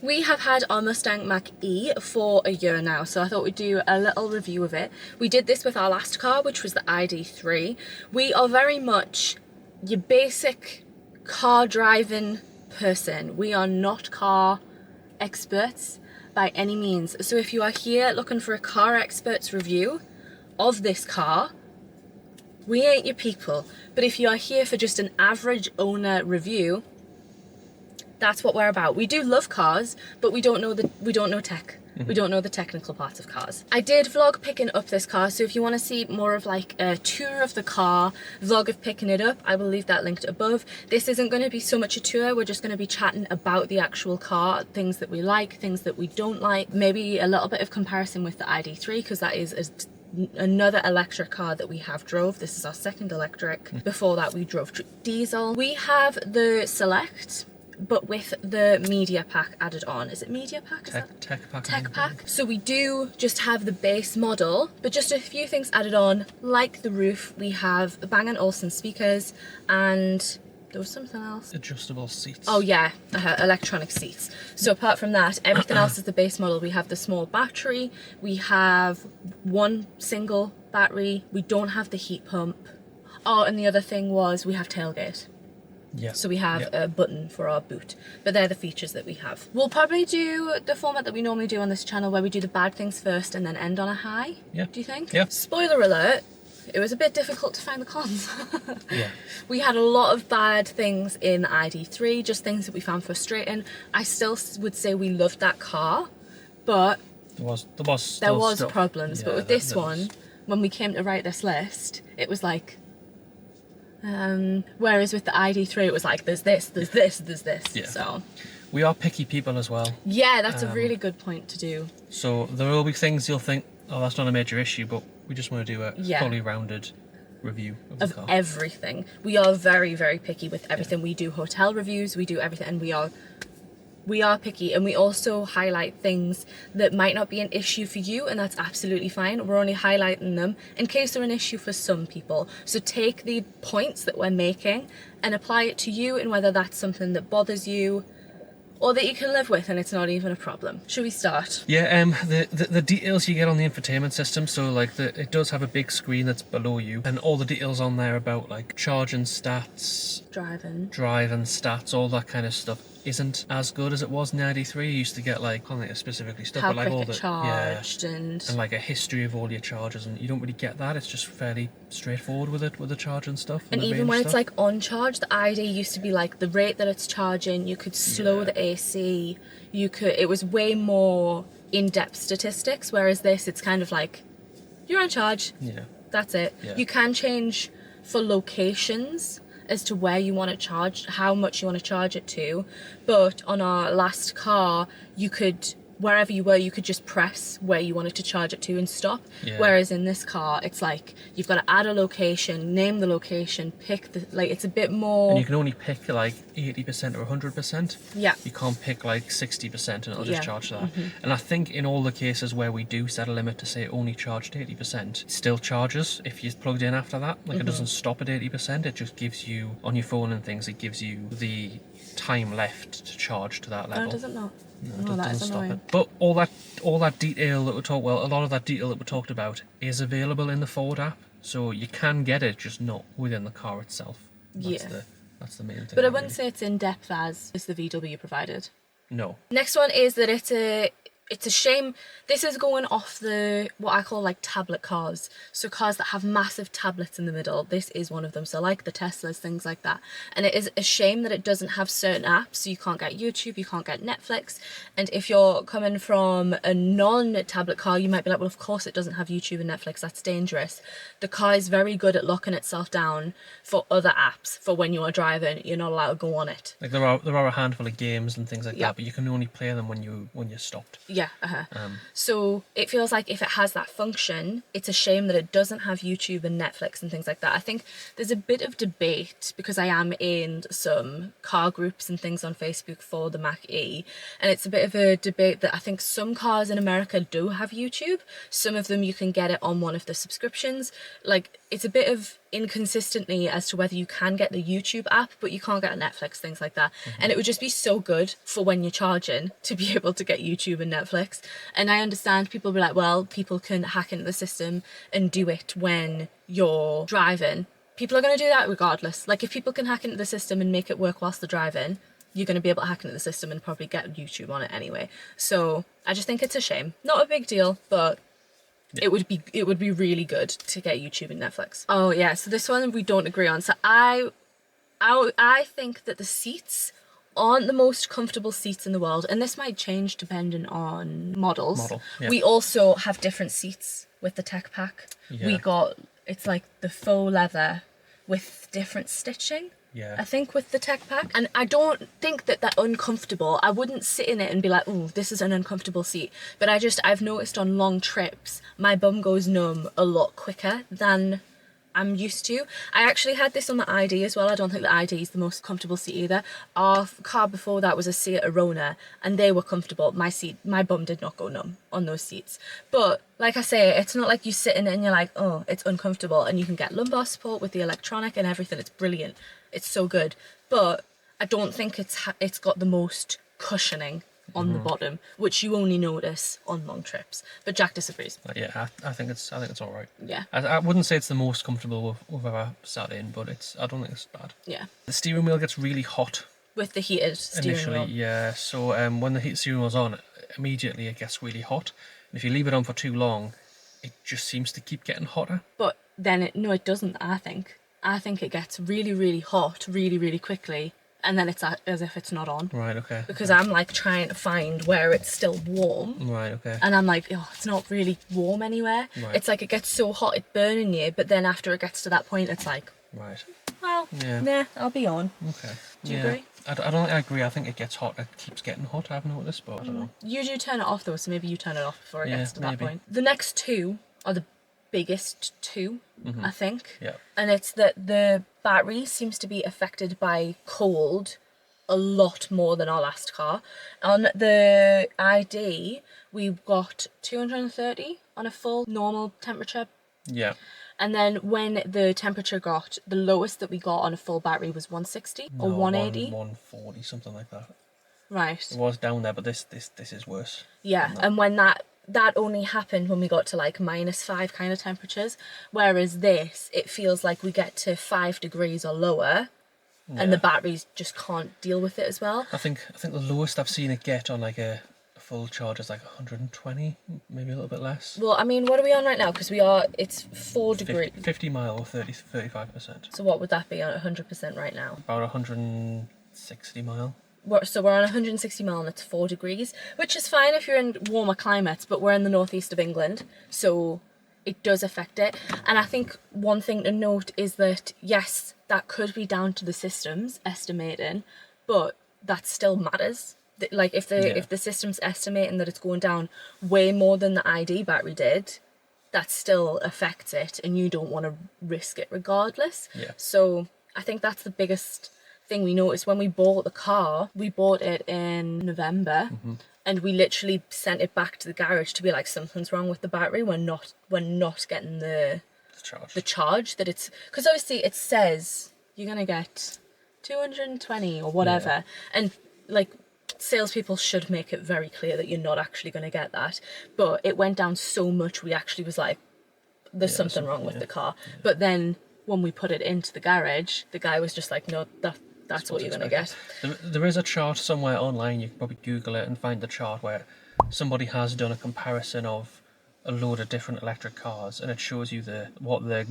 We have had our Mustang Mach-e for a year now, so I thought we'd do a little review of it. We did this with our last car, which was the ID3. We are very much your basic car driving person. We are not car experts by any means. So if you are here looking for a car expert's review of this car, we ain't your people. But if you are here for just an average owner review, that's what we're about. We do love cars, but we don't know tech. We don't know the technical parts of cars. I did vlog picking up this car, so if you want to see more of like a tour of the car, vlog of picking it up, I will leave that linked above. This isn't going to be so much a tour, we're just going to be chatting about the actual car, things that we like, things that we don't like, maybe a little bit of comparison with the ID3, because that is another electric car that we have drove. This is our second electric. Before that we drove diesel. We have the Select, but with the media pack added on. Is it media pack? Tech pack. Tech pack. So we do just have the base model, but just a few things added on, like the roof. We have Bang & Olufsen speakers, and there was something else. Adjustable seats. Oh yeah, electronic seats. So apart from that, everything else is the base model. We have the small battery, we have one single battery, we don't have the heat pump. Oh, and the other thing was we have tailgate. Yeah. So we have a button for our boot, but they're the features that we have. We'll probably do the format that we normally do on this channel, where we do the bad things first and then end on a high. Yeah. Do you think? Yeah. Spoiler alert, it was a bit difficult to find the cons. Yeah. We had a lot of bad things in the ID3, just things that we found frustrating. I still would say we loved that car, but there was problems. But with this one, when we came to write this list, it was like, whereas with the ID3 it was like there's this. Yeah. So we are picky people as well. Yeah, that's a really good point to do. So there will be things you'll think, oh, that's not a major issue, but we just want to do a fully rounded review of the car. Everything. We are very, very picky with everything. We do hotel reviews, we do everything, and we are picky, and we also highlight things that might not be an issue for you, and that's absolutely fine. We're only highlighting them in case they're an issue for some people. So take the points that we're making and apply it to you, and whether that's something that bothers you or that you can live with and it's not even a problem. Should we start? Yeah, the details you get on the infotainment system, so like it does have a big screen that's below you, and all the details on there about like charging stats, driving stats, all that kind of stuff isn't as good as it was in the ID3. You used to get like, I can't think of specifically stuff, how but like quick all the charged and like a history of all your charges, and you don't really get that. It's just fairly straightforward with it, with the charging stuff. And even when it's like on charge, the ID used to be like the rate that it's charging, you could slow the AC, it was way more in-depth statistics, whereas this, it's kind of like, you're on charge, that's it. You can change for locations as to where you want to charge, how much you want to charge it to, but on our last car, you could, wherever you were, you could just press where you wanted to charge it to and stop. Whereas in this car, it's like you've got to add a location, name the location, pick the, like, it's a bit more. And you can only pick like 80% or 100%. Yeah. You can't pick like 60% and it'll just charge that. And I think in all the cases where we do set a limit to say only charged 80%, it still charges if you plugged in after that. Like it doesn't stop at 80%. It just gives you, on your phone and things, it gives you the time left to charge to that level. No, it doesn't not. No, it doesn't stop it. But all that detail that we talked, well, a lot of that detail that we talked about is available in the Ford app, so you can get it, just not within the car itself. That's the main thing. But I wouldn't say it's in depth as is the VW provided. No. Next one is that it's a shame. This is going off the, what I call like tablet cars. So cars that have massive tablets in the middle. This is one of them. So like the Teslas, things like that. And it is a shame that it doesn't have certain apps. So you can't get YouTube, you can't get Netflix. And if you're coming from a non-tablet car, you might be like, well, of course it doesn't have YouTube and Netflix. That's dangerous. The car is very good at locking itself down for other apps. For when you are driving, you're not allowed to go on it. Like there are a handful of games and things like that, but you can only play them when you're stopped. Yeah. So it feels like if it has that function, it's a shame that it doesn't have YouTube and Netflix and things like that. I think there's a bit of debate, because I am in some car groups and things on Facebook for the Mach-e, and it's a bit of a debate that I think some cars in America do have YouTube. Some of them you can get it on one of the subscriptions. Like it's a bit of inconsistency as to whether you can get the YouTube app, but you can't get Netflix, things like that. And it would just be so good for when you're charging to be able to get YouTube and Netflix. And I understand people be like, well, people can hack into the system and do it when you're driving. People are going to do that regardless. Like, if people can hack into the system and make it work whilst they're driving, you're going to be able to hack into the system and probably get YouTube on it anyway. So I just think it's a shame. Not a big deal, but it would be really good to get YouTube and Netflix. Oh yeah, so this one we don't agree on. So I think that the seats aren't the most comfortable seats in the world, and this might change depending on models. Yeah. We also have different seats with the tech pack. Yeah. It's like the faux leather with different stitching. Yeah. I think with the tech pack, and I don't think that they're uncomfortable. I wouldn't sit in it and be like, "Ooh, this is an uncomfortable seat." But I've noticed on long trips, my bum goes numb a lot quicker than I'm used to. I actually had this on the ID as well. I don't think the ID is the most comfortable seat either. Our car before that was a Seat Arona, and they were comfortable. My bum did not go numb on those seats. But like I say, it's not like you sit in it and you're like, "Oh, it's uncomfortable," and you can get lumbar support with the electronic and everything. It's brilliant. It's so good. But I don't think it's got the most cushioning on the bottom, which you only notice on long trips. But Jack disagrees. Yeah, I think it's all right. Yeah. I wouldn't say it's the most comfortable we've ever sat in, but I don't think it's bad. Yeah. The steering wheel gets really hot With the heated steering initially. wheel. Yeah. So when the heat steering wheel's on, immediately it gets really hot. And if you leave it on for too long, it just seems to keep getting hotter. But then it doesn't, I think. I think it gets really, really hot really, really quickly, and then it's as if it's not on. Right, okay. Because I'm like trying to find where it's still warm. Right, okay. And I'm like, oh, it's not really warm anywhere. Right. It's like it gets so hot it's burning you, but then after it gets to that point, it's like, Right. well, Yeah. nah, I'll be on. Okay. Do you agree? I don't think I agree. I think it gets hot. It keeps getting hot, I've noticed, but I don't know. You do turn it off though, so maybe you turn it off before it Yeah, gets to that maybe. point. The next two are the biggest two, I think. Yeah. And it's that the battery seems to be affected by cold a lot more than our last car. On the ID, we got 230 on a full normal temperature. Yeah. And then when the temperature got, the lowest that we got on a full battery was 160 or 180. 140, something like that. Right. It was down there, but this is worse. Yeah, and when that only happened when we got to like -5 kind of temperatures, whereas this, it feels like we get to 5 degrees or lower, and the batteries just can't deal with it as well. I think the lowest I've seen it get on like a full charge is like 120, maybe a little bit less. Well, I mean, what are we on right now? Because it's 4 degrees. 50 mile or 35%. So what would that be on 100% right now? About 160 mile. So we're on 160 mile and it's 4 degrees, which is fine if you're in warmer climates, but we're in the northeast of England, so it does affect it. And I think one thing to note is that, yes, that could be down to the systems estimating, but that still matters. Like if the system's estimating that it's going down way more than the ID battery did, that still affects it, and you don't want to risk it regardless. Yeah. So I think that's the biggest thing we noticed when we bought the car. We bought it in November, and we literally sent it back to the garage to be like, something's wrong with the battery. We're not getting the charge that it's, because obviously it says you're gonna get 220 or whatever, and like, salespeople should make it very clear that you're not actually going to get that. But it went down so much, we actually was like, there's something wrong with the car. But then when we put it into the garage, the guy was just like, no, that's what you're going to get. There is a chart somewhere online, you can probably Google it and find the chart where somebody has done a comparison of a load of different electric cars, and it shows you what the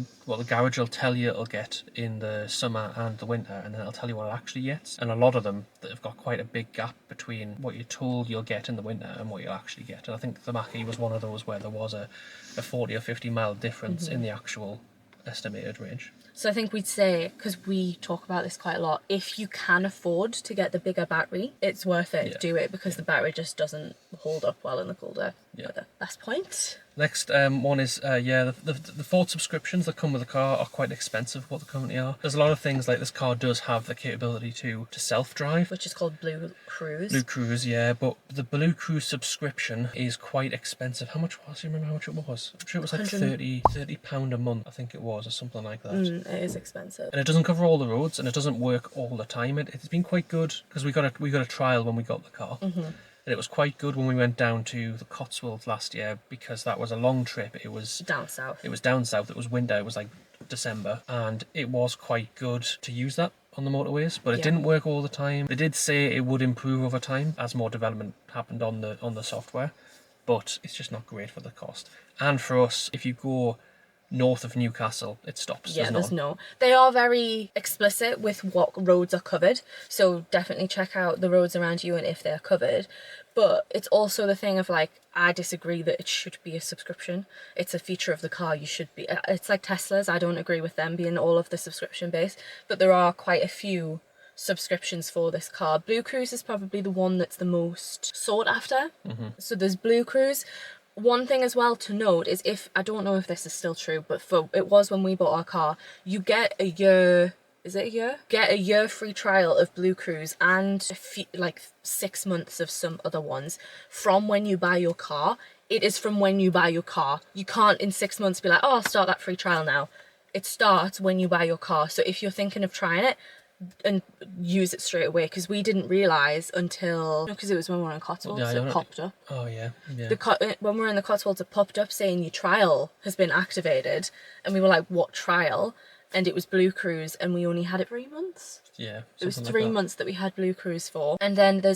garage will tell you it'll get in the summer and the winter, and then it'll tell you what it actually gets. And a lot of them that have got quite a big gap between what you're told you'll get in the winter and what you'll actually get. And I think the Mach-e was one of those where there was a 40 or 50 mile difference in the actual estimated range. So I think we'd say, because we talk about this quite a lot, if you can afford to get the bigger battery, it's worth it. Do it, because the battery just doesn't hold up well in the colder weather. Last point. Next one is, the Ford subscriptions that come with the car are quite expensive, what they currently are. There's a lot of things like this car does have the capability to self-drive. Which is called Blue Cruise. Blue Cruise, yeah, but the Blue Cruise subscription is quite expensive. How much was it? Do you remember how much it was? I'm sure it was like £30 a month, I think it was, or something like that. It is expensive. And it doesn't cover all the roads, and it doesn't work all the time. It's been quite good, because we got a trial when we got the car. And it was quite good when we went down to the Cotswolds last year, because that was a long trip. It was down south. It was down south. It was winter. It was like December, and it was quite good to use that on the motorways, but it didn't work all the time. They did say it would improve over time as more development happened on the software, but it's just not great for the cost. And for us, if you go north of Newcastle, it stops. Yeah, there's no. They are very explicit with what roads are covered, so definitely check out the roads around you and if they're covered. But it's also the thing of like, I disagree that it should be a subscription. It's a feature of the car. You should be. It's like Teslas. I don't agree with them being all of the subscription base, but there are quite a few subscriptions for this car. Blue Cruise is probably the one that's the most sought after. So there's Blue Cruise. One thing as well to note is, if I don't know if this is still true, but it was when we bought our car, you get a year. Is it a year? Get a year free trial of Blue Cruise and like 6 months of some other ones from when you buy your car. It is from when you buy your car. You can't in 6 months be like, oh, I'll start that free trial now. It starts when you buy your car. So if you're thinking of trying it, and use it straight away, because we didn't realise until, because it was when we were in Cotswolds, it popped up. Oh yeah. When we were in the Cotswolds, it popped up saying your trial has been activated, and we were like, what trial? And it was Blue Cruise, and we only had it 3 months. Yeah, it was 3 months that we had Blue Cruise for. And then there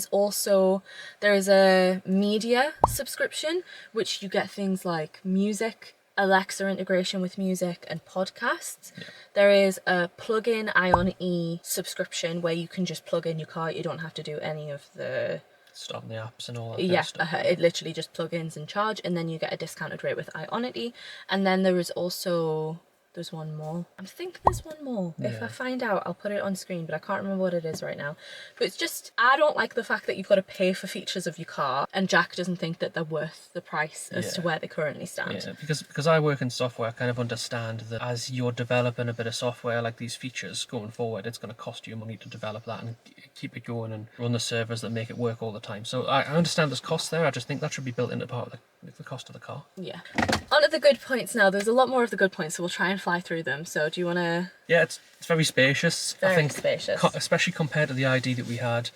is a media subscription, which you get things like music, Alexa integration with music, and podcasts. There is a plug-in Ion-E subscription where you can just plug in your car. You don't have to do any of the starting the apps and all that kind of stuff. It literally just plug-ins and charge, and then you get a discounted rate with Ion-E. And then there is also There's one more. I'm thinking there's one more. Yeah. If I find out, I'll put it on screen, but I can't remember what it is right now. But it's just, I don't like the fact that you've got to pay for features of your car, and Jack doesn't think that they're worth the price as to where they currently stand. Yeah, because I work in software, I kind of understand that as you're developing a bit of software, like these features going forward, it's going to cost you money to develop that and keep it going and run the servers that make it work all the time. So I understand there's costs there. I just think that should be built into part of the cost of the car. Yeah. On to the good points now. There's a lot more of the good points, so we'll try and fly through them. So do you want to... Yeah, it's very spacious. Very I think, spacious. Especially compared to the ID that we had.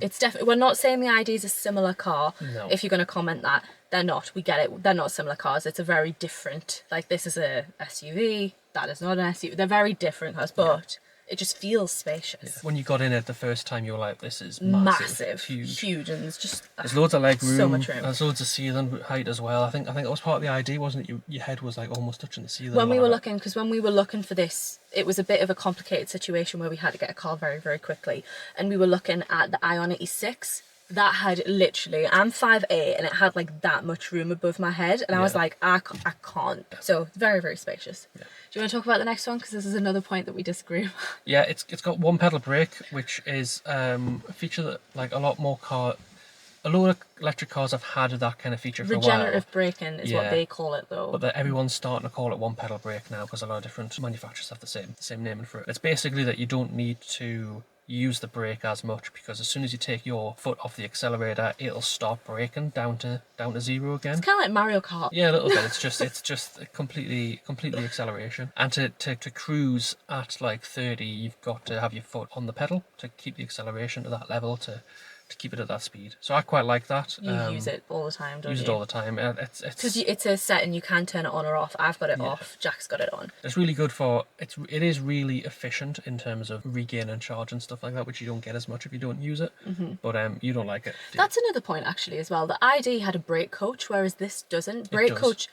It's definitely... We're not saying the ID is a similar car. No. If you're going to comment that. They're not. We get it. They're not similar cars. It's a very different... Like, this is a SUV. That is not an SUV. They're very different cars, but... It just feels spacious. Yeah. When you got in it the first time, you were like, this is massive. Huge, and there's just... There's loads of leg room. So much room. There's loads of ceiling height as well. I think that was part of the ID, wasn't it? Your head was like almost touching the ceiling. When we were looking for this, it was a bit of a complicated situation where we had to get a car very, very quickly. And we were looking at the Ion 6. That had literally, I'm 5'8", and it had like that much room above my head. And I was like, I can't. So very, very spacious. Yeah. Do you want to talk about the next one? Because this is another point that we disagree on. Yeah, it's got one pedal brake, which is a feature that like a lot of electric cars have had that kind of feature for a while. Regenerative braking is what they call it, though. But everyone's starting to call it one pedal brake now because a lot of different manufacturers have the same naming for it. It's basically that you don't need to use the brake as much, because as soon as you take your foot off the accelerator, it'll stop braking down to zero again. It's kind of like Mario Kart. Yeah, a little bit. It's just completely acceleration. And to cruise at like 30, you've got to have your foot on the pedal to keep the acceleration to that level to keep it at that speed. So I quite like that. You use it all the time, don't you? Use it all the time. Because it's a setting, you can turn it on or off. I've got it off. Jack's got it on. It's really good it is really efficient in terms of regaining charge and stuff like that, which you don't get as much if you don't use it. Mm-hmm. But you don't like it. That's another point actually as well. The ID had a brake coach, whereas this doesn't. Brake coach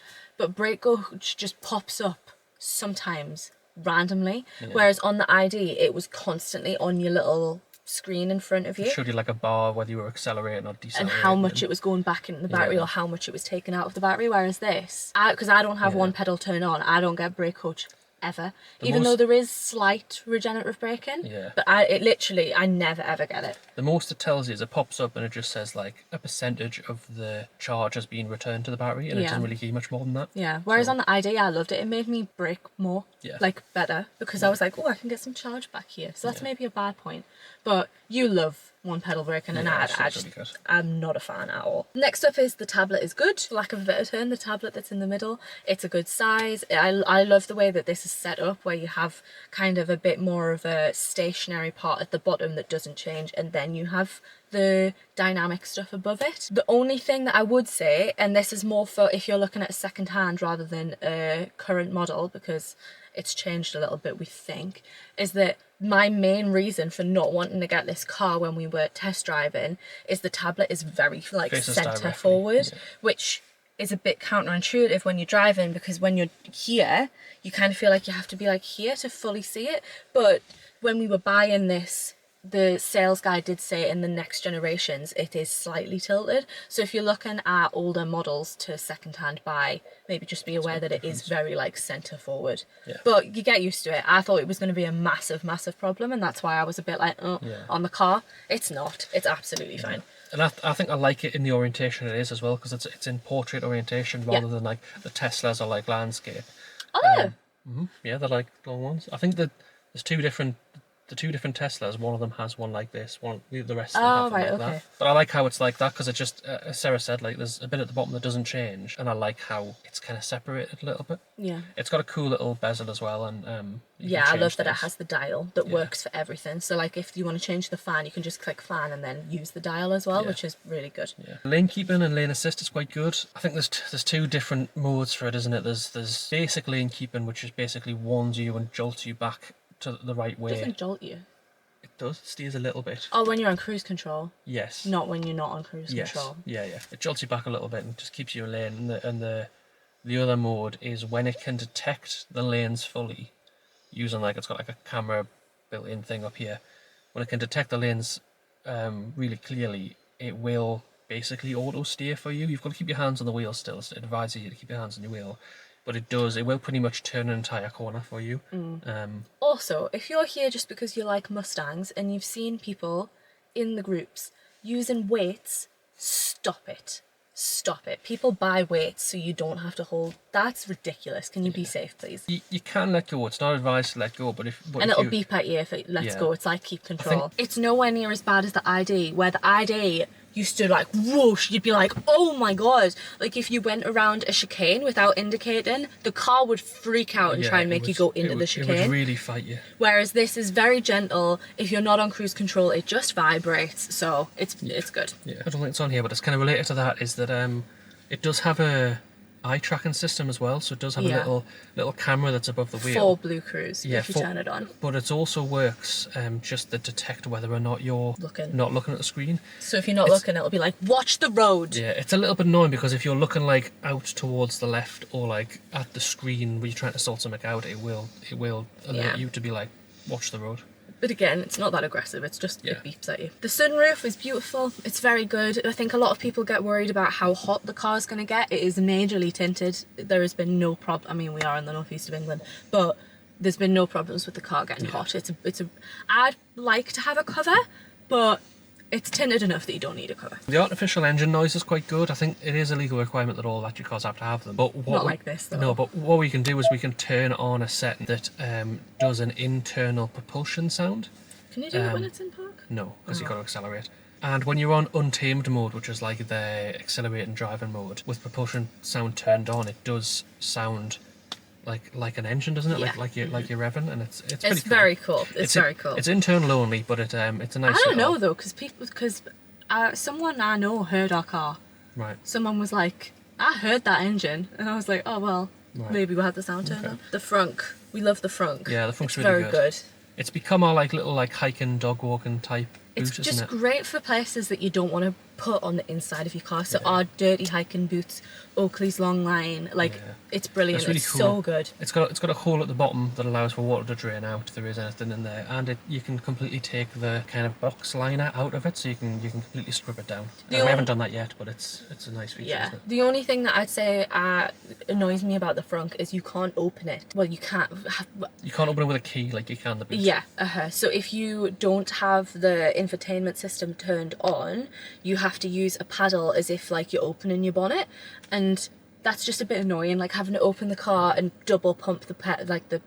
just pops up sometimes randomly, whereas on the ID it was constantly on your little screen in front of you. It showed you like a bar whether you were accelerating or decelerating. And how much it was going back in the battery or how much it was taken out of the battery. Whereas this, because I don't have one pedal turn on, I don't get brake coach ever. Even though there is slight regenerative braking. Yeah. But I never ever get it. The most it tells you is it pops up and it just says like a percentage of the charge has been returned to the battery, and it doesn't really give you much more than that. Yeah. Whereas on the ID, I loved it. It made me brake more, like better, because I was like, oh, I can get some charge back here. So that's maybe a bad point. But you love one pedal braking, and I'm not a fan at all. Next up is the tablet is good. For lack of a better term, the tablet that's in the middle, it's a good size. I love the way that this is set up, where you have kind of a bit more of a stationary part at the bottom that doesn't change, and then you have the dynamic stuff above it. The only thing that I would say, and this is more for if you're looking at a second hand rather than a current model, because it's changed a little bit, we think, is that my main reason for not wanting to get this car when we were test driving is the tablet is very like center forward, which is a bit counterintuitive when you're driving, because when you're here you kind of feel like you have to be like here to fully see it. But when we were buying this, the sales guy did say in the next generations it is slightly tilted, so if you're looking at older models to second hand buy, maybe just be aware that it is very like center forward. But you get used to it. I thought it was going to be a massive problem, and that's why I was a bit like on the car. It's not, it's absolutely fine. And I think I like it in the orientation it is as well, because it's in portrait orientation rather than like the Teslas are like landscape. Yeah, they're like long ones. I think that there's two different Teslas. One of them has one like this, the rest of them have one like that. But I like how it's like that, because it just, as Sarah said, like there's a bit at the bottom that doesn't change, and I like how it's kind of separated a little bit. Yeah. It's got a cool little bezel as well, and I love that it has the dial that works for everything. So like if you want to change the fan, you can just click fan and then use the dial as well, which is really good. Yeah. Lane keeping and lane assist is quite good. I think there's two different modes for it, isn't it? There's basic lane keeping, which is basically warns you and jolts you back to the right way. It doesn't jolt you. It does. It steers a little bit. Oh, when you're on cruise control? Yes. Not when you're not on cruise control? Yeah. It jolts you back a little bit and just keeps you in lane. And the other mode is when it can detect the lanes fully, using like, it's got like a camera built-in thing up here. When it can detect the lanes really clearly, it will basically auto steer for you. You've got to keep your hands on the wheel still. So it advises you to keep your hands on your wheel. But it will pretty much turn an entire corner for you. Also, if you're here just because you like Mustangs and you've seen people in the groups using weights, stop it. Stop it. People buy weights so you don't have to hold. That's ridiculous. Can you be safe, please? You can let go. It's not advised to let go, but it'll beep at you if it lets go. It's like keep control. It's nowhere near as bad as the ID, where the ID used to like whoosh, you'd be like, oh my god. Like if you went around a chicane without indicating, the car would freak out and try and make you go into the chicane. It would really fight you. Whereas this is very gentle. If you're not on cruise control, it just vibrates, so it's good. Yeah, I don't think it's on here, but it's kind of related to that, is that it does have a eye tracking system as well, so it does have a little camera that's above the wheel. For Blue Cruise, if you turn it on. But it also works just to detect whether or not you're not looking at the screen. So if you're not looking, it'll be like, watch the road. Yeah, it's a little bit annoying, because if you're looking like out towards the left or like at the screen where you're trying to sort something out, it will alert you to be like, watch the road. But again, it's not that aggressive, it's just it beeps at you. The sunroof is beautiful, it's very good. I think a lot of people get worried about how hot the car's going to get. It is majorly tinted. There has been no problem. I mean, we are in the northeast of England, but there's been no problems with the car getting hot. I'd like to have a cover, but it's tinted enough that you don't need a cover. The artificial engine noise is quite good. I think it is a legal requirement that all electric cars have to have them. But not like this, though. No, but what we can do is we can turn on a setting that does an internal propulsion sound. Can you do it when it's in park? No, because you've got to accelerate. And when you're on untamed mode, which is like the accelerate and driving mode, with propulsion sound turned on, it does sound like an engine, doesn't it? Yeah. Like you're revving, and it's pretty cool. Very cool. It's very cool. It's internal only, but it's a nice. I don't know though, because someone I know heard our car. Right. Someone was like, I heard that engine, and I was like, oh well, maybe we'll have the sound turned on. The Frunk, we love the Frunk. Yeah, the Frunk's it's really very good. It's become our little hiking, dog walking type. It's just great for places that you don't want to put on the inside of your car. So our dirty hiking boots, Oakley's long line, like it's brilliant. It's really it's cool. So good. It's got a hole at the bottom that allows for water to drain out if there is anything in there, and you can completely take the kind of box liner out of it, so you can completely strip it down. We haven't done that yet, but it's a nice feature. Yeah. Isn't it? The only thing that I'd say annoys me about the Frunk is you can't open it. Well, you can't. You can't open it with a key like you can the boot. Yeah. So if you don't have the infotainment system turned on, you have to use a paddle as if like you're opening your bonnet, and that's just a bit annoying. Like having to open the car and double pump the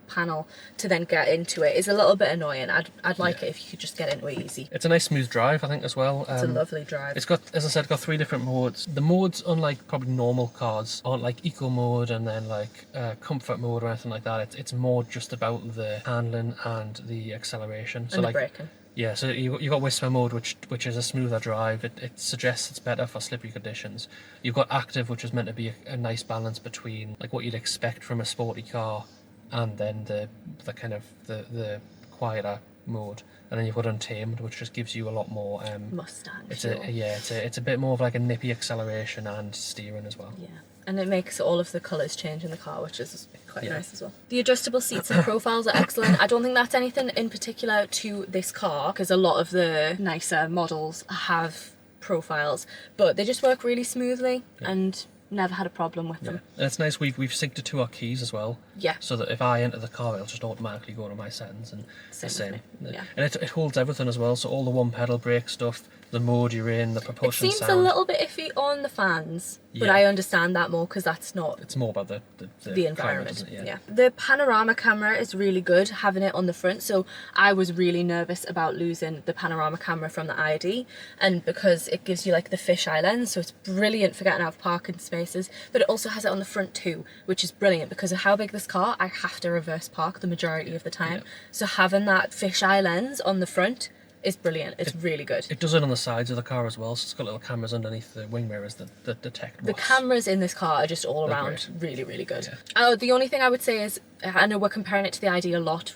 panel to then get into it is a little bit annoying. I'd like it if you could just get into it easy. It's a nice smooth drive, I think, as well. It's a lovely drive. It's got, as I said, got 3 different modes. The modes, unlike probably normal cars, aren't like eco mode and then like comfort mode or anything like that. It's more just about the handling and the acceleration. So and like the braking. Yeah, so you got Whisper mode, which is a smoother drive. It suggests it's better for slippery conditions. You've got Active, which is meant to be a nice balance between like what you'd expect from a sporty car, and then the kind of the quieter mode. And then you've got Untamed, which just gives you a lot more Mustang. It's a bit more of like a nippy acceleration and steering as well. Yeah. And it makes all of the colours change in the car, which is quite nice as well. The adjustable seats and profiles are excellent. I don't think that's anything in particular to this car, because a lot of the nicer models have profiles, but they just work really smoothly and never had a problem with them. And it's nice, we've synced it to our keys as well. Yeah. So that if I enter the car, it'll just automatically go to my settings and the same. Yeah. And it holds everything as well, so all the one pedal brake stuff, the mode you're in, the propulsion sound. It seems sound. a little bit iffy on the fans, but I understand that more because that's not... It's more about the environment. climate, isn't it? Yeah. The panorama camera is really good, having it on the front. So I was really nervous about losing the panorama camera from the ID, and because it gives you like the fisheye lens, so it's brilliant for getting out of parking spaces, but it also has it on the front too, which is brilliant because of how big this car, I have to reverse park the majority of the time. So having that fisheye lens on the front is brilliant. It's really good. It does it on the sides of the car as well, so it's got little cameras underneath the wing mirrors that detect The cameras in this car are just all around really, really good. Yeah. The only thing I would say is, I know we're comparing it to the ID a lot,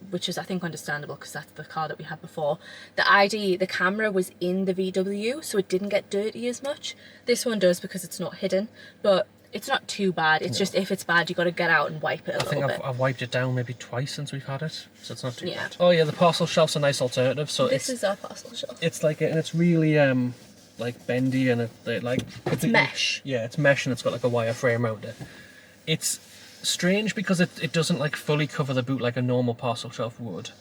which is I think understandable because that's the car that we had before. The ID, the camera was in the VW, so it didn't get dirty as much. This one does because it's not hidden, but it's not too bad. It's just if it's bad, you got to get out and wipe it a little bit. I've wiped it down maybe twice since we've had it, so it's not too Yeah. bad. Oh yeah, the parcel shelf's a nice alternative. So This is our parcel shelf. It's like and it's really like bendy and It's mesh. Yeah, it's mesh and it's got like a wire frame around it. It's strange because it doesn't like fully cover the boot like a normal parcel shelf would,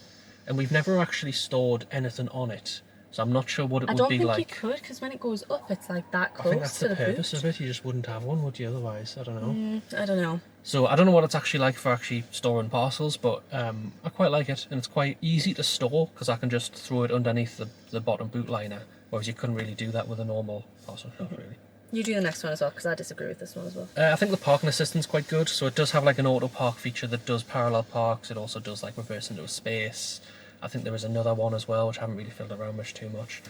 and we've never actually stored anything on it. So I'm not sure what it would be like. I don't think you could, because when it goes up, it's like that close I think that's to the the purpose boot. of it. You just wouldn't have one, would you? Otherwise, I don't know. I don't know. So I don't know what it's actually like for actually storing parcels, but I quite like it, and it's quite easy to store because I can just throw it underneath the bottom boot liner, whereas you couldn't really do that with a normal parcel shelf, really. You do the next one as well, because I disagree with this one as well. I think the parking assistant's quite good, so it does have like an auto park feature that does parallel parks. It also does like reverse into a space. I think there is another one as well, which I haven't really filled around much too much.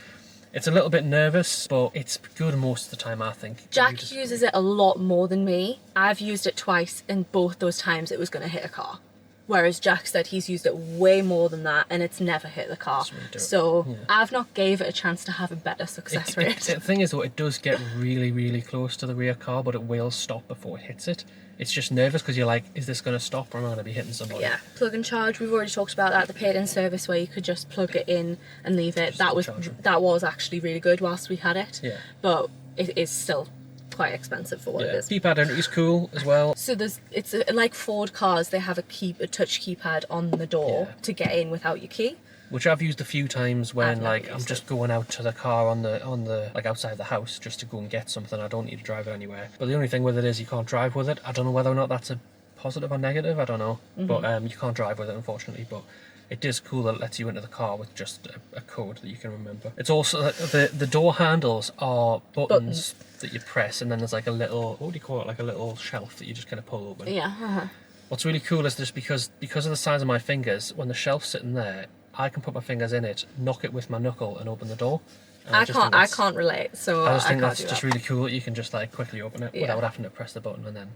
It's a little bit nervous, but it's good most of the time, I think. Jack uses it a lot more than me. I've used it twice, and both those times it was going to hit a car. Whereas Jack said he's used it way more than that, and it's never hit the car. So I've not gave it a chance to have a better success rate. The thing is, though, it does get really, really close to the rear car, but it will stop before it hits it. It's just nervous because you're like, is this going to stop or am I going to be hitting somebody? Yeah, plug and charge. We've already talked about that. The paid-in service where you could just plug it in and leave it. That was actually really good whilst we had it. Yeah. But it is still quite expensive for what it is. Keypad entry is cool as well. So it's like Ford cars. They have a touch keypad on the door to get in without your key. Which I've used a few times when like I'm just going out to the car on the like outside the house just to go and get something. I don't need to drive it anywhere. But the only thing with it is you can't drive with it. I don't know whether or not that's a positive or negative. I don't know. But you can't drive with it, unfortunately. But it is cool that it lets you into the car with just a code that you can remember. It's also the door handles are buttons that you press, and then there's like a little, what would you call it, like a little shelf that you just kind of pull open. Yeah. What's really cool is just because of the size of my fingers, when the shelf's sitting there, I can put my fingers in it, knock it with my knuckle and open the door. I can't relate, so I just think can't that's do just that. really cool that you can just like quickly open it without having to press the button and then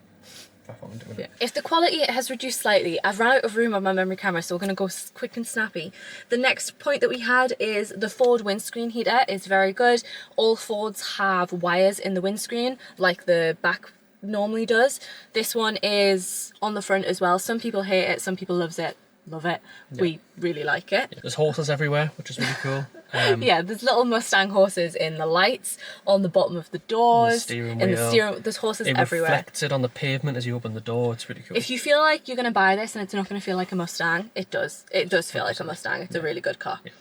crack on doing it. If the quality has reduced slightly, I've run out of room on my memory camera, so we're going to go quick and snappy. The next point that we had is the Ford windscreen heater is very good. All Fords have wires in the windscreen, like the back normally does. This one is on the front as well. Some people hate it, some people love it. We really like it. There's horses everywhere, which is really cool. Yeah, there's little Mustang horses in the lights, on the bottom of the doors, in the steering. There's horses everywhere. It reflects it on the pavement as you open the door. It's pretty cool. If you feel like you're going to buy this and it's not going to feel like a Mustang, it does. It does feel like a Mustang. It's a really good car. Yeah.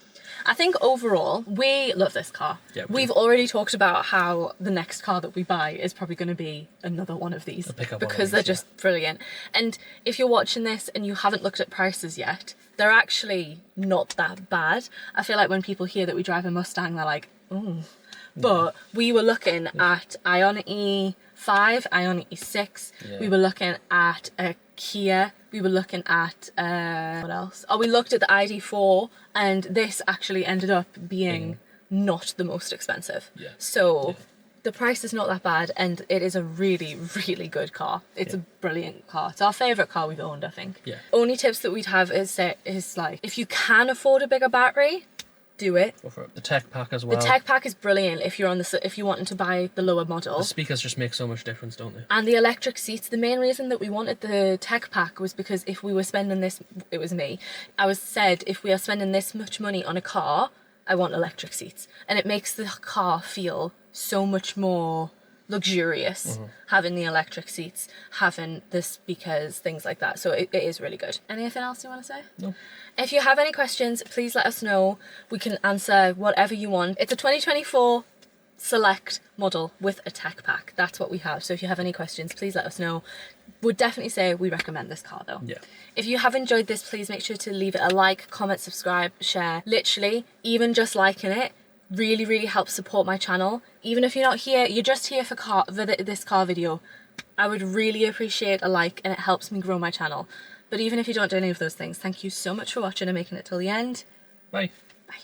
I think overall, we love this car. Yeah, We've already talked about how the next car that we buy is probably going to be another one of these because they're just brilliant. And if you're watching this and you haven't looked at prices yet, they're actually not that bad. I feel like when people hear that we drive a Mustang, they're like, oh. But we were looking at Ioniq 5, Ioniq 6. Yeah. We were looking at a Kia. We were looking at, what else? Oh, we looked at the ID4, and this actually ended up being not the most expensive. Yeah. So the price is not that bad, and it is a really, really good car. It's a brilliant car. It's our favourite car we've owned, I think. Yeah. Only tips that we'd have is like, if you can afford a bigger battery, do it. Go for it. The tech pack as well. The tech pack is brilliant if you're if you wanted to buy the lower model. The speakers just make so much difference, don't they? And the electric seats. The main reason that we wanted the tech pack was because if we were spending this, it was me. Said if we are spending this much money on a car, I want electric seats, and it makes the car feel so much more luxurious having the electric seats, having the speakers, things like that. So it is really good. Anything else you want to say? No. If you have any questions, please let us know. We can answer whatever you want. It's a 2024 select model with a tech pack. That's what we have. So if you have any questions, please let us know. Would definitely say we recommend this car though. Yeah. If you have enjoyed this, please make sure to leave it a like, comment, subscribe, share. Literally, even just liking it really, really helps support my channel. Even if you're not here, you're just here for this car video, I would really appreciate a like, and it helps me grow my channel. But even if you don't do any of those things, thank you so much for watching and making it till the end. Bye. Bye.